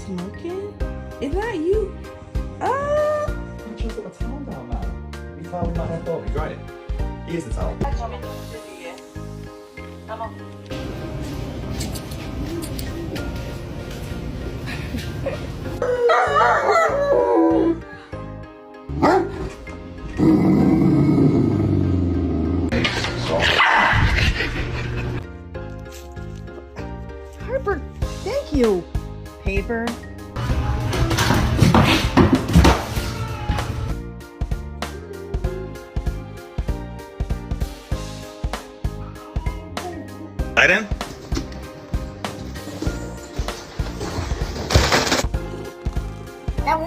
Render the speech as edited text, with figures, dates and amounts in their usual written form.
smoking? Is that you? You just put a towel down now. You towel in my head for me, dry it. Here's the towel. Harper, thank you. Paper. Aiden? That